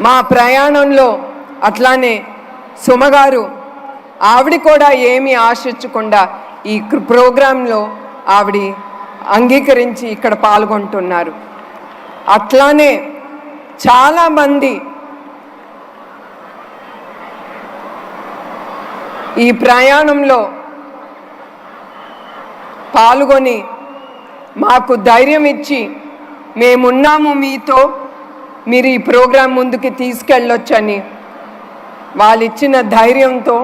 మా ప్రయాణంలో అట్లానే సుమగారు ఆవిడ కూడా ఏమీ ఆశించకుండా ఈ ప్రోగ్రాంలో ఆవిడ అంగీకరించి ఇక్కడ పాల్గొంటున్నారు. అట్లానే చాలామంది ఈ ప్రయాణంలో పాల్గొని మాకు ధైర్యం ఇచ్చి మేమున్నాము మీతో, మీరు ఈ ప్రోగ్రాం ముందుకు తీసుకెళ్ళొచ్చని వాళ్ళిచ్చిన ధైర్యంతో,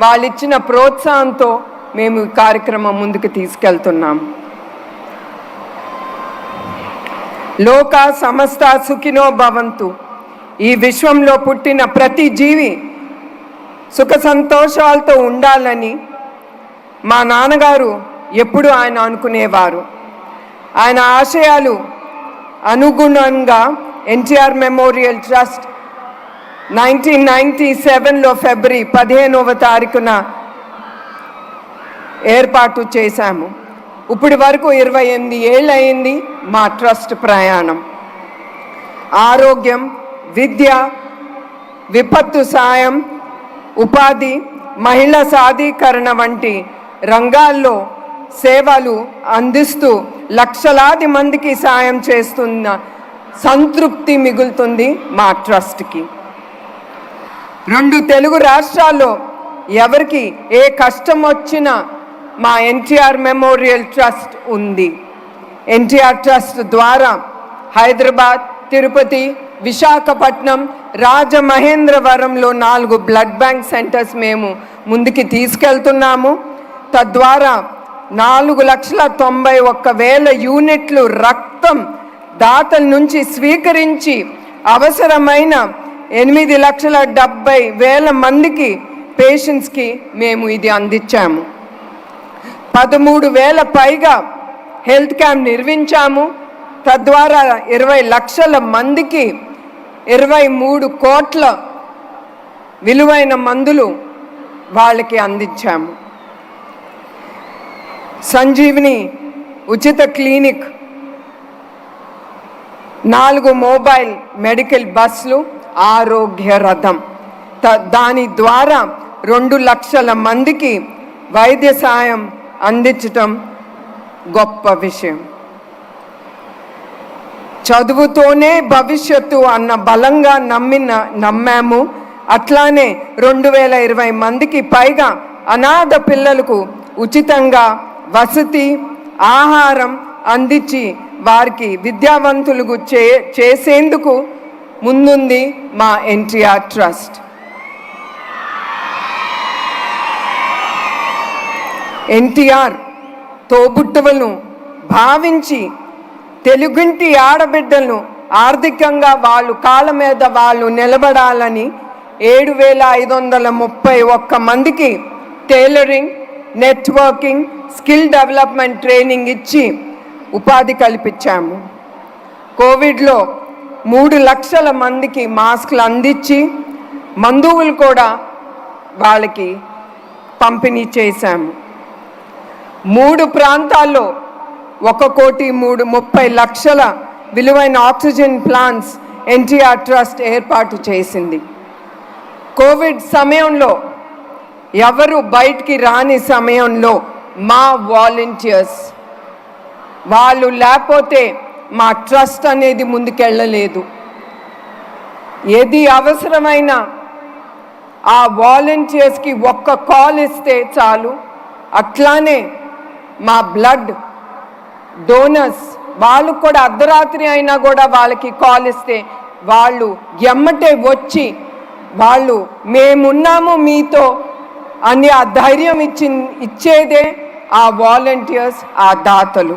వాళ్ళిచ్చిన ప్రోత్సాహంతో మేము ఈ కార్యక్రమం ముందుకు తీసుకెళ్తున్నాము. లోక సమస్త సుఖినో భవంతు. ఈ విశ్వంలో పుట్టిన ప్రతి జీవి సుఖ సంతోషాలతో ఉండాలని మా నాన్నగారు ఎప్పుడు ఆయన అనుకునేవారు. ఆయన ఆశయాలు అనుగుణంగా ఎన్టీఆర్ మెమోరియల్ ట్రస్ట్ 1997లో ఫిబ్రవరి 15వ తారీఖున ఏర్పాటు చేశాము. ఇప్పటి వరకు 28 ఏళ్ళు అయింది మా ట్రస్ట్ ప్రయాణం. ఆరోగ్యం, విద్య, విపత్తు సాయం, ఉపాధి, మహిళా సాధికరణ వంటి రంగాల్లో సేవలు అందిస్తూ లక్షలాది మందికి సాయం చేస్తున్న సంతృప్తి మిగులుతుంది మా ట్రస్ట్కి. 2 తెలుగు రాష్ట్రాల్లో ఎవరికి ఏ కష్టం వచ్చినా మా ఎన్టీఆర్ మెమోరియల్ ట్రస్ట్ ఉంది. ఎన్టీఆర్ ట్రస్ట్ ద్వారా హైదరాబాద్, తిరుపతి, విశాఖపట్నం, రాజమహేంద్రవరంలో 4 బ్లడ్ బ్యాంక్ సెంటర్స్ మేము ముందుకి తీసుకెళ్తున్నాము. తద్వారా 4,91,000 యూనిట్లు రక్తం దాతల నుంచి స్వీకరించి అవసరమైన 8,70,000 మందికి పేషెంట్స్కి మేము ఇది అందించాము. 13,000 పైగా హెల్త్ క్యాంప్ నిర్మించాము. తద్వారా 20 లక్షల మందికి 23 కోట్ల విలువైన మందులు వాళ్ళకి అందించాము. సంజీవిని ఉచిత క్లినిక్, 4 మొబైల్ మెడికల్ బస్సులు, ఆరోగ్య రథం, దాని ద్వారా 2 లక్షల మందికి వైద్య సాయం అందించటం గొప్ప విషయం. చదువుతోనే భవిష్యత్తు అన్న బలంగా నమ్మాము. అట్లానే 2020 మందికి పైగా అనాథ పిల్లలకు ఉచితంగా వసతి, ఆహారం అందించి వారికి విద్యావంతులకు చేసేందుకు ముందుంది మా ఎన్టీఆర్ ట్రస్ట్. ఎన్టీఆర్ తోబుట్టువులను భావించి తెలుగింటి ఆడబిడ్డలను ఆర్థికంగా వాళ్ళు కాళ్ళ మీద వాళ్ళు నిలబడాలని 7,531 మందికి tailoring, networking, skill development training ఇచ్చి ఉపాధి కల్పించాము. కోవిడ్లో 3 లక్షల మందికి మాస్కులు అందించి మందువులు కూడా వాళ్ళకి పంపిణీ చేశాము. 3 ప్రాంతాల్లో 1,30,00,000 విలువైన ఆక్సిజన్ ప్లాంట్స్ ఎన్టీఆర్ ట్రస్ట్ ఏర్పాటు చేసింది. కోవిడ్ సమయంలో ఎవరు బయటికి రాని సమయంలో మా వాలంటీర్స్ వాళ్ళు లేకపోతే మా ట్రస్ట్ అనేది ముందుకెళ్ళలేదు. ఏది అవసరమైన ఆ వాలంటీర్స్కి ఒక్క కాల్ ఇస్తే చాలు. అట్లానే మా బ్లడ్ డోనర్స్ వాళ్ళు కూడా అర్ధరాత్రి అయినా కూడా వాళ్ళకి కాల్ ఇస్తే వాళ్ళు ఎమ్మటే వచ్చి వాళ్ళు మేమున్నాము మీతో అని ఆ ధైర్యం ఇచ్చేదే ఆ వాలంటీర్స్, ఆ దాతలు.